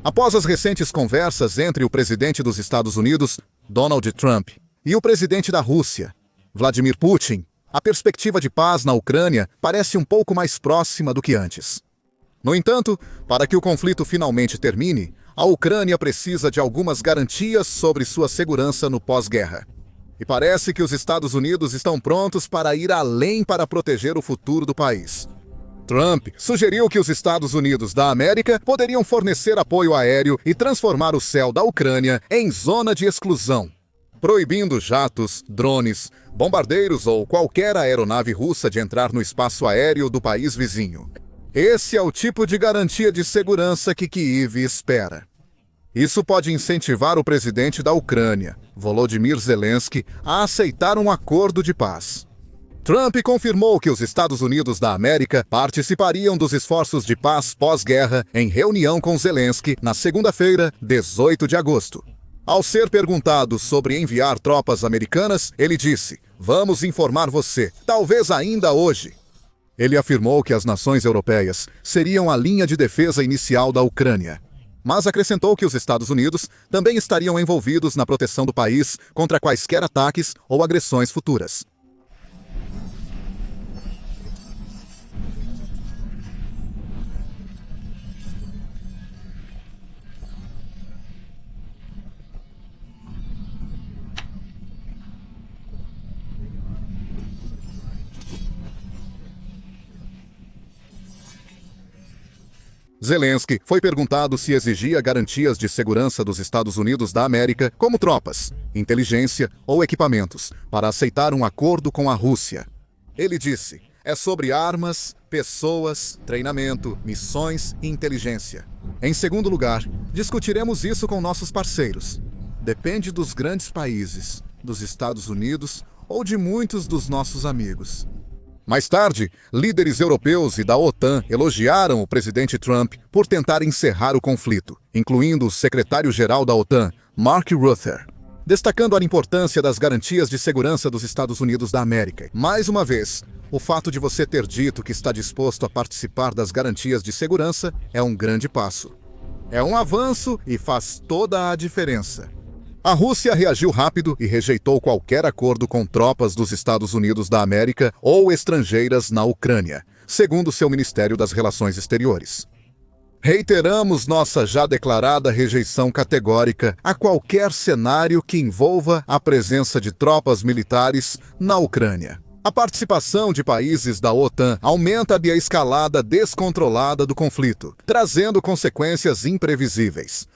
Após as recentes conversas entre o presidente dos Estados Unidos, Donald Trump, e o presidente da Rússia, Vladimir Putin, a perspectiva de paz na Ucrânia parece um pouco mais próxima do que antes. No entanto, para que o conflito finalmente termine, a Ucrânia precisa de algumas garantias sobre sua segurança no pós-guerra. E parece que os Estados Unidos estão prontos para ir além para proteger o futuro do país. Trump sugeriu que os Estados Unidos da América poderiam fornecer apoio aéreo e transformar o céu da Ucrânia em zona de exclusão, proibindo jatos, drones, bombardeiros ou qualquer aeronave russa de entrar no espaço aéreo do país vizinho. Esse é o tipo de garantia de segurança que Kyiv espera. Isso pode incentivar o presidente da Ucrânia, Volodymyr Zelensky, a aceitar um acordo de paz. Trump confirmou que os Estados Unidos da América participariam dos esforços de paz pós-guerra em reunião com Zelensky na segunda-feira, 18 de agosto. Ao ser perguntado sobre enviar tropas americanas, ele disse: "Vamos informar você, talvez ainda hoje." Ele afirmou que as nações europeias seriam a linha de defesa inicial da Ucrânia, mas acrescentou que os Estados Unidos também estariam envolvidos na proteção do país contra quaisquer ataques ou agressões futuras. Zelensky foi perguntado se exigia garantias de segurança dos Estados Unidos da América, como tropas, inteligência ou equipamentos, para aceitar um acordo com a Rússia. Ele disse: "É sobre armas, pessoas, treinamento, missões e inteligência. Em segundo lugar, discutiremos isso com nossos parceiros. Depende dos grandes países, dos Estados Unidos ou de muitos dos nossos amigos." Mais tarde, líderes europeus e da OTAN elogiaram o presidente Trump por tentar encerrar o conflito, incluindo o secretário-geral da OTAN, Mark Rutte, destacando a importância das garantias de segurança dos Estados Unidos da América. Mais uma vez, o fato de você ter dito que está disposto a participar das garantias de segurança é um grande passo. É um avanço e faz toda a diferença. A Rússia reagiu rápido e rejeitou qualquer acordo com tropas dos Estados Unidos da América ou estrangeiras na Ucrânia, segundo seu Ministério das Relações Exteriores. "Reiteramos nossa já declarada rejeição categórica a qualquer cenário que envolva a presença de tropas militares na Ucrânia. A participação de países da OTAN aumenta a escalada descontrolada do conflito, trazendo consequências imprevisíveis."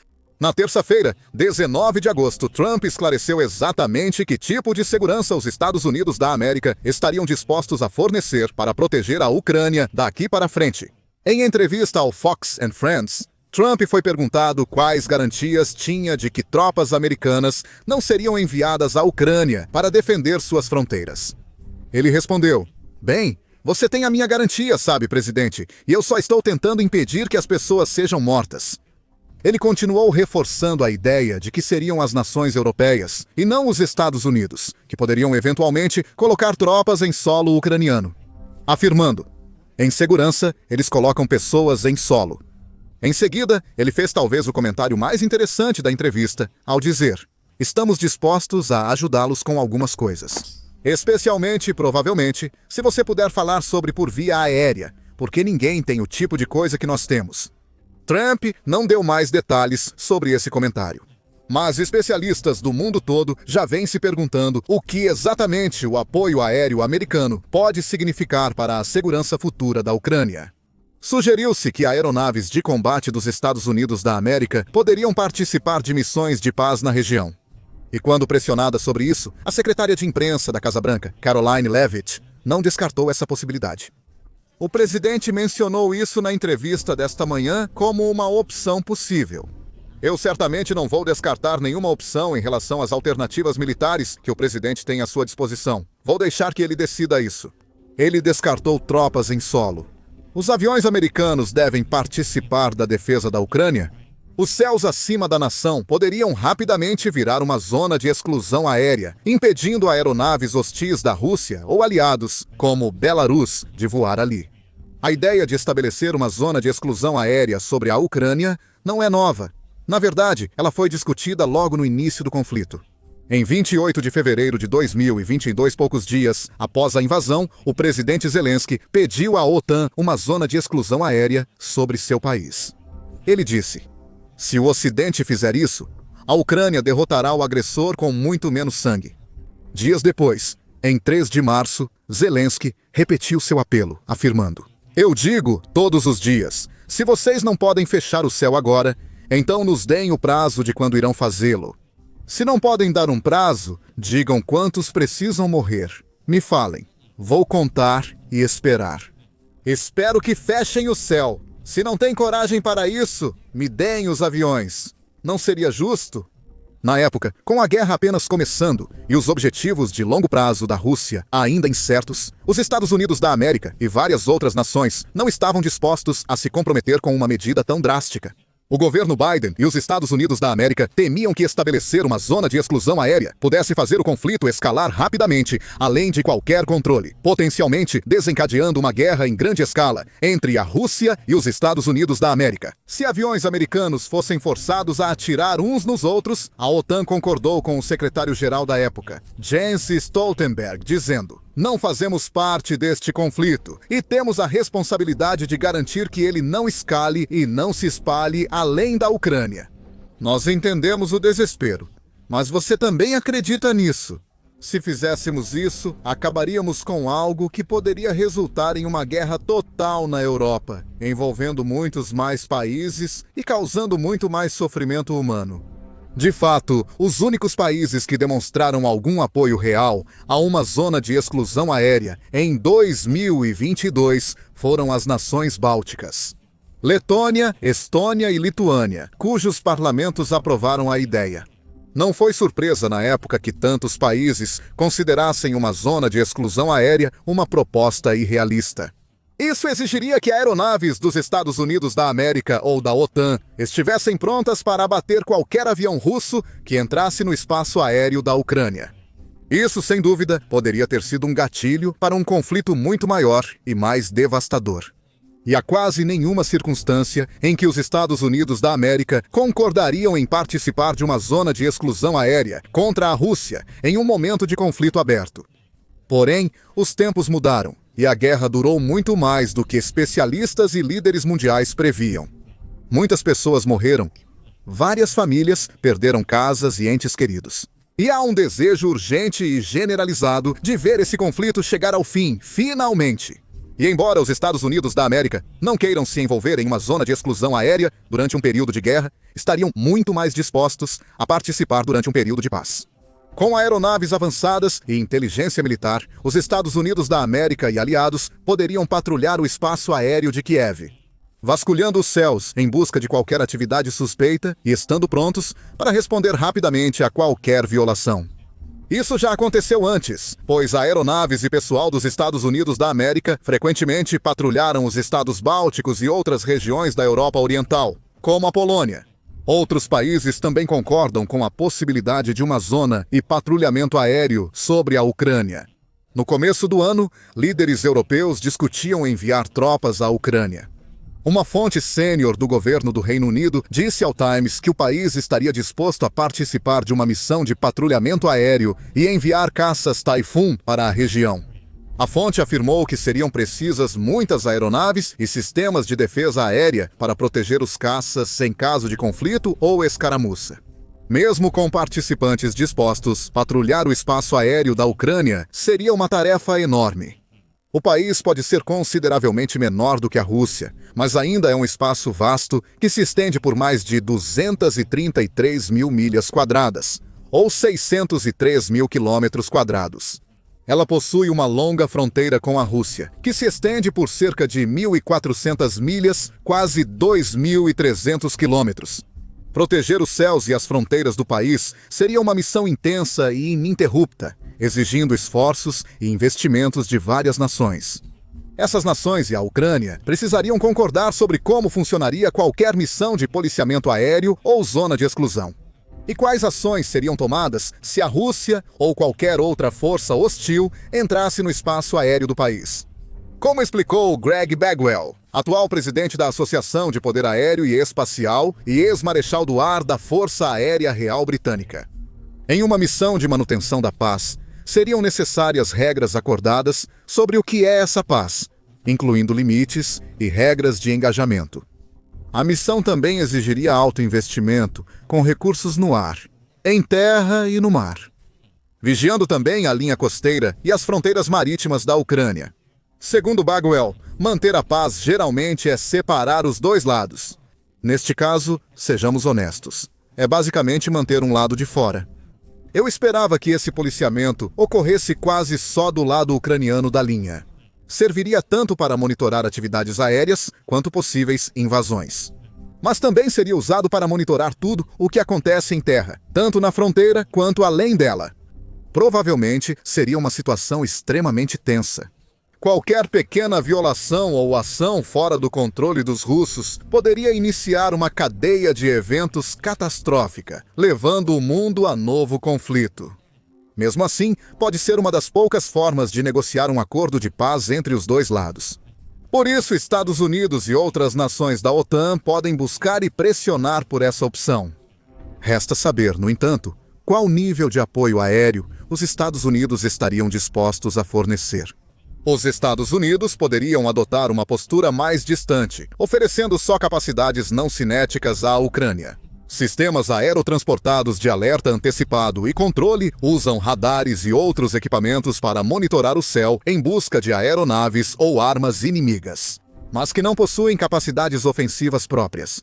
Na terça-feira, 19 de agosto, Trump esclareceu exatamente que tipo de segurança os Estados Unidos da América estariam dispostos a fornecer para proteger a Ucrânia daqui para frente. Em entrevista ao Fox and Friends, Trump foi perguntado quais garantias tinha de que tropas americanas não seriam enviadas à Ucrânia para defender suas fronteiras. Ele respondeu: "Bem, você tem a minha garantia, sabe, presidente, e eu só estou tentando impedir que as pessoas sejam mortas." Ele continuou reforçando a ideia de que seriam as nações europeias, e não os Estados Unidos, que poderiam eventualmente colocar tropas em solo ucraniano, afirmando: "Em segurança, eles colocam pessoas em solo." Em seguida, ele fez talvez o comentário mais interessante da entrevista, ao dizer: "Estamos dispostos a ajudá-los com algumas coisas. Especialmente, provavelmente, se você puder falar sobre por via aérea, porque ninguém tem o tipo de coisa que nós temos." Trump não deu mais detalhes sobre esse comentário. Mas especialistas do mundo todo já vêm se perguntando o que exatamente o apoio aéreo americano pode significar para a segurança futura da Ucrânia. Sugeriu-se que aeronaves de combate dos Estados Unidos da América poderiam participar de missões de paz na região. E quando pressionada sobre isso, a secretária de imprensa da Casa Branca, Karoline Leavitt, não descartou essa possibilidade. O presidente mencionou isso na entrevista desta manhã como uma opção possível. "Eu certamente não vou descartar nenhuma opção em relação às alternativas militares que o presidente tem à sua disposição. Vou deixar que ele decida isso." Ele descartou tropas em solo. Os aviões americanos devem participar da defesa da Ucrânia? Os céus acima da nação poderiam rapidamente virar uma zona de exclusão aérea, impedindo aeronaves hostis da Rússia ou aliados, como Belarus, de voar ali. A ideia de estabelecer uma zona de exclusão aérea sobre a Ucrânia não é nova, Na verdade, ela foi discutida logo no início do conflito. Em 28 de fevereiro de 2022, poucos dias após a invasão, o presidente Zelensky pediu à OTAN uma zona de exclusão aérea sobre seu país. Ele disse: "Se o Ocidente fizer isso, a Ucrânia derrotará o agressor com muito menos sangue." Dias depois, em 3 de março, Zelensky repetiu seu apelo, afirmando: "Eu digo todos os dias, se vocês não podem fechar o céu agora, então nos deem o prazo de quando irão fazê-lo. Se não podem dar um prazo, digam quantos precisam morrer. Me falem. Vou contar e esperar. Espero que fechem o céu. Se não têm coragem para isso, me deem os aviões. Não seria justo?" Na época, com a guerra apenas começando e os objetivos de longo prazo da Rússia ainda incertos, os Estados Unidos da América e várias outras nações não estavam dispostos a se comprometer com uma medida tão drástica. O governo Biden e os Estados Unidos da América temiam que estabelecer uma zona de exclusão aérea pudesse fazer o conflito escalar rapidamente, além de qualquer controle, potencialmente desencadeando uma guerra em grande escala entre a Rússia e os Estados Unidos da América. Se aviões americanos fossem forçados a atirar uns nos outros, a OTAN concordou com o secretário-geral da época, Jens Stoltenberg, dizendo: "Não fazemos parte deste conflito e temos a responsabilidade de garantir que ele não escale e não se espalhe além da Ucrânia. Nós entendemos o desespero, mas você também acredita nisso. Se fizéssemos isso, acabaríamos com algo que poderia resultar em uma guerra total na Europa, envolvendo muitos mais países e causando muito mais sofrimento humano." De fato, os únicos países que demonstraram algum apoio real a uma zona de exclusão aérea em 2022 foram as nações bálticas. Letônia, Estônia e Lituânia, cujos parlamentos aprovaram a ideia. Não foi surpresa na época que tantos países considerassem uma zona de exclusão aérea uma proposta irrealista. Isso exigiria que aeronaves dos Estados Unidos da América ou da OTAN estivessem prontas para abater qualquer avião russo que entrasse no espaço aéreo da Ucrânia. Isso, sem dúvida, poderia ter sido um gatilho para um conflito muito maior e mais devastador. E há quase nenhuma circunstância em que os Estados Unidos da América concordariam em participar de uma zona de exclusão aérea contra a Rússia em um momento de conflito aberto. Porém, os tempos mudaram. E a guerra durou muito mais do que especialistas e líderes mundiais previam. Muitas pessoas morreram. Várias famílias perderam casas e entes queridos. E há um desejo urgente e generalizado de ver esse conflito chegar ao fim, finalmente. E embora os Estados Unidos da América não queiram se envolver em uma zona de exclusão aérea durante um período de guerra, estariam muito mais dispostos a participar durante um período de paz. Com aeronaves avançadas e inteligência militar, os Estados Unidos da América e aliados poderiam patrulhar o espaço aéreo de Kiev, vasculhando os céus em busca de qualquer atividade suspeita e estando prontos para responder rapidamente a qualquer violação. Isso já aconteceu antes, pois aeronaves e pessoal dos Estados Unidos da América frequentemente patrulharam os estados bálticos e outras regiões da Europa Oriental, como a Polônia. Outros países também concordam com a possibilidade de uma zona e patrulhamento aéreo sobre a Ucrânia. No começo do ano, líderes europeus discutiam enviar tropas à Ucrânia. Uma fonte sênior do governo do Reino Unido disse ao Times que o país estaria disposto a participar de uma missão de patrulhamento aéreo e enviar caças Typhoon para a região. A fonte afirmou que seriam precisas muitas aeronaves e sistemas de defesa aérea para proteger os caças em caso de conflito ou escaramuça. Mesmo com participantes dispostos, patrulhar o espaço aéreo da Ucrânia seria uma tarefa enorme. O país pode ser consideravelmente menor do que a Rússia, mas ainda é um espaço vasto que se estende por mais de 233 mil milhas quadradas, ou 603 mil quilômetros quadrados. Ela possui uma longa fronteira com a Rússia, que se estende por cerca de 1.400 milhas, quase 2.300 quilômetros. Proteger os céus e as fronteiras do país seria uma missão intensa e ininterrupta, exigindo esforços e investimentos de várias nações. Essas nações e a Ucrânia precisariam concordar sobre como funcionaria qualquer missão de policiamento aéreo ou zona de exclusão. E quais ações seriam tomadas se a Rússia ou qualquer outra força hostil entrasse no espaço aéreo do país. Como explicou Greg Bagwell, atual presidente da Associação de Poder Aéreo e Espacial e ex-marechal do ar da Força Aérea Real Britânica. Em uma missão de manutenção da paz, seriam necessárias regras acordadas sobre o que é essa paz, incluindo limites e regras de engajamento. A missão também exigiria alto investimento, com recursos no ar, em terra e no mar, vigiando também a linha costeira e as fronteiras marítimas da Ucrânia. Segundo Bagwell, manter a paz geralmente é separar os dois lados. Neste caso, sejamos honestos, é basicamente manter um lado de fora. Eu esperava que esse policiamento ocorresse quase só do lado ucraniano da linha. Serviria tanto para monitorar atividades aéreas quanto possíveis invasões. Mas também seria usado para monitorar tudo o que acontece em terra, tanto na fronteira quanto além dela. Provavelmente seria uma situação extremamente tensa. Qualquer pequena violação ou ação fora do controle dos russos poderia iniciar uma cadeia de eventos catastrófica, levando o mundo a novo conflito. Mesmo assim, pode ser uma das poucas formas de negociar um acordo de paz entre os dois lados. Por isso, Estados Unidos e outras nações da OTAN podem buscar e pressionar por essa opção. Resta saber, no entanto, qual nível de apoio aéreo os Estados Unidos estariam dispostos a fornecer. Os Estados Unidos poderiam adotar uma postura mais distante, oferecendo só capacidades não cinéticas à Ucrânia. Sistemas aerotransportados de alerta antecipado e controle usam radares e outros equipamentos para monitorar o céu em busca de aeronaves ou armas inimigas, mas que não possuem capacidades ofensivas próprias.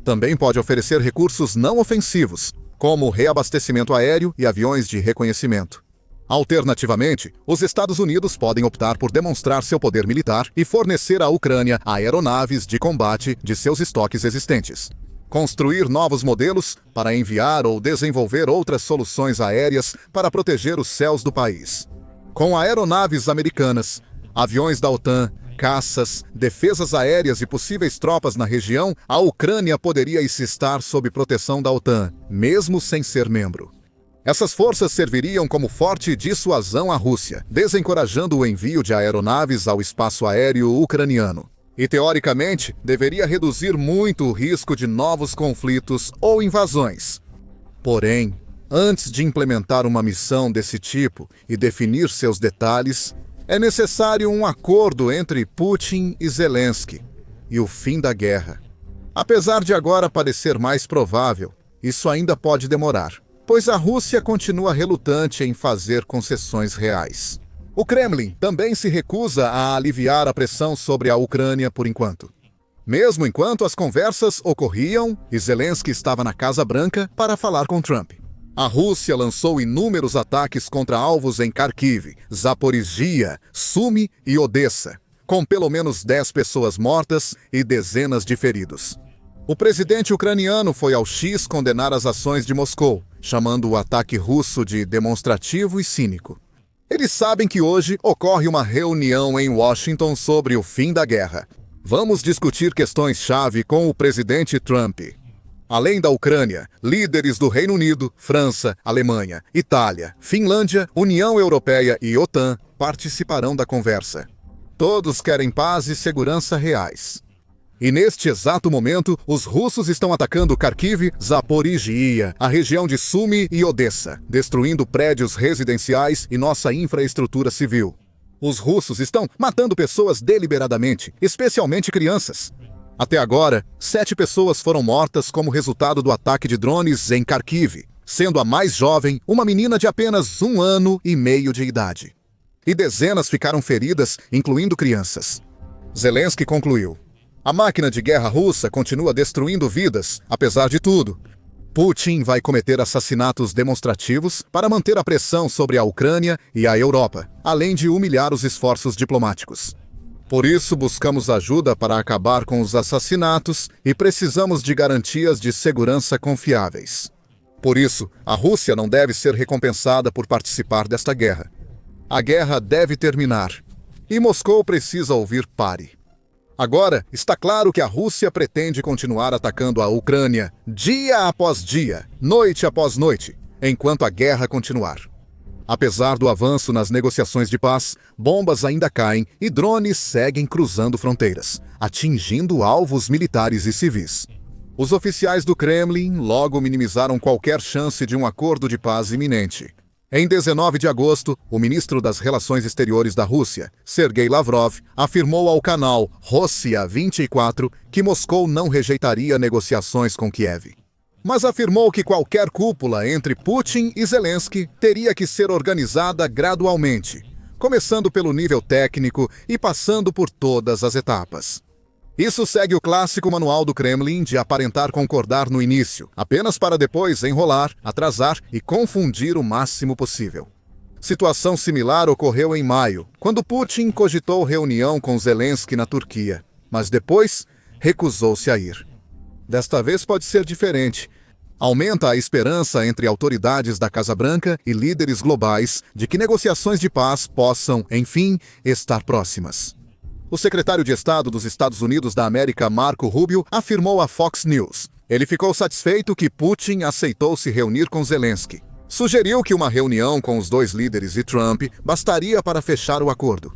Também pode oferecer recursos não ofensivos, como reabastecimento aéreo e aviões de reconhecimento. Alternativamente, os Estados Unidos podem optar por demonstrar seu poder militar e fornecer à Ucrânia aeronaves de combate de seus estoques existentes. Construir novos modelos para enviar ou desenvolver outras soluções aéreas para proteger os céus do país. Com aeronaves americanas, aviões da OTAN, caças, defesas aéreas e possíveis tropas na região, a Ucrânia poderia estar sob proteção da OTAN, mesmo sem ser membro. Essas forças serviriam como forte dissuasão à Rússia, desencorajando o envio de aeronaves ao espaço aéreo ucraniano. E, teoricamente, deveria reduzir muito o risco de novos conflitos ou invasões. Porém, antes de implementar uma missão desse tipo e definir seus detalhes, é necessário um acordo entre Putin e Zelensky e o fim da guerra. Apesar de agora parecer mais provável, isso ainda pode demorar, pois a Rússia continua relutante em fazer concessões reais. O Kremlin também se recusa a aliviar a pressão sobre a Ucrânia por enquanto. Mesmo enquanto as conversas ocorriam e Zelensky estava na Casa Branca para falar com Trump. A Rússia lançou inúmeros ataques contra alvos em Kharkiv, Zaporizhia, Sumy e Odessa, com pelo menos 10 pessoas mortas e dezenas de feridos. O presidente ucraniano foi ao X condenar as ações de Moscou, chamando o ataque russo de demonstrativo e cínico. Eles sabem que hoje ocorre uma reunião em Washington sobre o fim da guerra. Vamos discutir questões-chave com o presidente Trump. Além da Ucrânia, líderes do Reino Unido, França, Alemanha, Itália, Finlândia, União Europeia e OTAN participarão da conversa. Todos querem paz e segurança reais. E neste exato momento, os russos estão atacando Kharkiv, Zaporizhia, a região de Sumy e Odessa, destruindo prédios residenciais e nossa infraestrutura civil. Os russos estão matando pessoas deliberadamente, especialmente crianças. Até agora, 7 pessoas foram mortas como resultado do ataque de drones em Kharkiv, sendo a mais jovem uma menina de apenas 1 ano e meio de idade. E dezenas ficaram feridas, incluindo crianças. Zelensky concluiu: a máquina de guerra russa continua destruindo vidas, apesar de tudo. Putin vai cometer assassinatos demonstrativos para manter a pressão sobre a Ucrânia e a Europa, além de humilhar os esforços diplomáticos. Por isso, buscamos ajuda para acabar com os assassinatos e precisamos de garantias de segurança confiáveis. Por isso, a Rússia não deve ser recompensada por participar desta guerra. A guerra deve terminar, e Moscou precisa ouvir pare. Agora, está claro que a Rússia pretende continuar atacando a Ucrânia dia após dia, noite após noite, enquanto a guerra continuar. Apesar do avanço nas negociações de paz, bombas ainda caem e drones seguem cruzando fronteiras, atingindo alvos militares e civis. Os oficiais do Kremlin logo minimizaram qualquer chance de um acordo de paz iminente. Em 19 de agosto, o ministro das Relações Exteriores da Rússia, Sergei Lavrov, afirmou ao canal Rússia 24 que Moscou não rejeitaria negociações com Kiev. Mas afirmou que qualquer cúpula entre Putin e Zelensky teria que ser organizada gradualmente, começando pelo nível técnico e passando por todas as etapas. Isso segue o clássico manual do Kremlin de aparentar concordar no início, apenas para depois enrolar, atrasar e confundir o máximo possível. Situação similar ocorreu em maio, quando Putin cogitou reunião com Zelensky na Turquia, mas depois recusou-se a ir. Desta vez pode ser diferente. Aumenta a esperança entre autoridades da Casa Branca e líderes globais de que negociações de paz possam, enfim, estar próximas. O secretário de Estado dos Estados Unidos da América, Marco Rubio, afirmou à Fox News. Ele ficou satisfeito que Putin aceitou se reunir com Zelensky. Sugeriu que uma reunião com os dois líderes e Trump bastaria para fechar o acordo.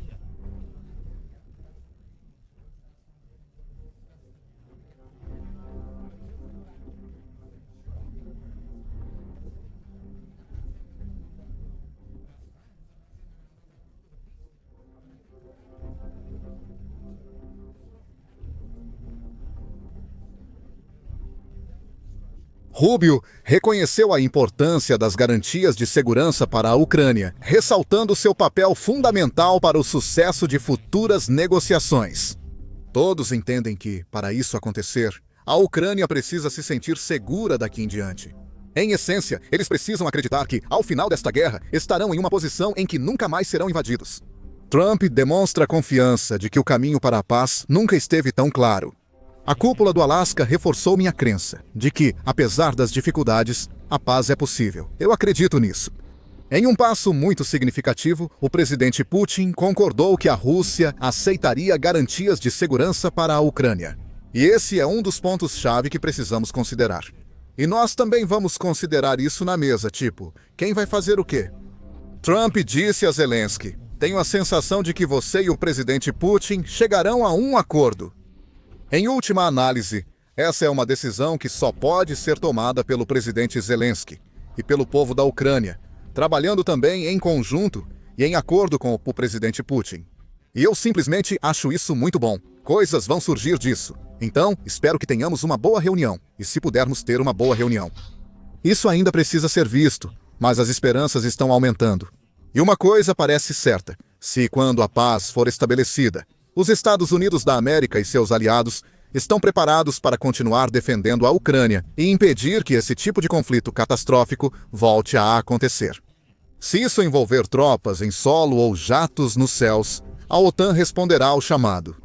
Rubio reconheceu a importância das garantias de segurança para a Ucrânia, ressaltando seu papel fundamental para o sucesso de futuras negociações. Todos entendem que, para isso acontecer, a Ucrânia precisa se sentir segura daqui em diante. Em essência, eles precisam acreditar que, ao final desta guerra, estarão em uma posição em que nunca mais serão invadidos. Trump demonstra confiança de que o caminho para a paz nunca esteve tão claro. A cúpula do Alasca reforçou minha crença de que, apesar das dificuldades, a paz é possível. Eu acredito nisso. Em um passo muito significativo, o presidente Putin concordou que a Rússia aceitaria garantias de segurança para a Ucrânia. E esse é um dos pontos-chave que precisamos considerar. E nós também vamos considerar isso na mesa, tipo, quem vai fazer o quê? Trump disse a Zelensky, tenho a sensação de que você e o presidente Putin chegarão a um acordo. Em última análise, essa é uma decisão que só pode ser tomada pelo presidente Zelensky e pelo povo da Ucrânia, trabalhando também em conjunto e em acordo com o presidente Putin. E eu simplesmente acho isso muito bom. Coisas vão surgir disso. Então, espero que tenhamos uma boa reunião, e se pudermos ter uma boa reunião. Isso ainda precisa ser visto, mas as esperanças estão aumentando. E uma coisa parece certa: se, quando a paz for estabelecida, os Estados Unidos da América e seus aliados estão preparados para continuar defendendo a Ucrânia e impedir que esse tipo de conflito catastrófico volte a acontecer. Se isso envolver tropas em solo ou jatos nos céus, a OTAN responderá ao chamado.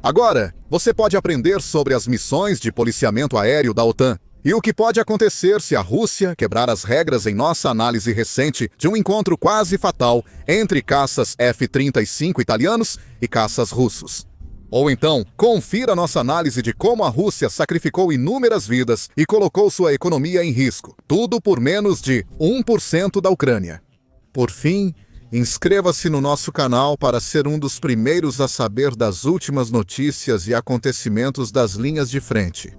Agora, você pode aprender sobre as missões de policiamento aéreo da OTAN e o que pode acontecer se a Rússia quebrar as regras em nossa análise recente de um encontro quase fatal entre caças F-35 italianos e caças russos. Ou então, confira nossa análise de como a Rússia sacrificou inúmeras vidas e colocou sua economia em risco, tudo por menos de 1% da Ucrânia. Por fim, inscreva-se no nosso canal para ser um dos primeiros a saber das últimas notícias e acontecimentos das linhas de frente.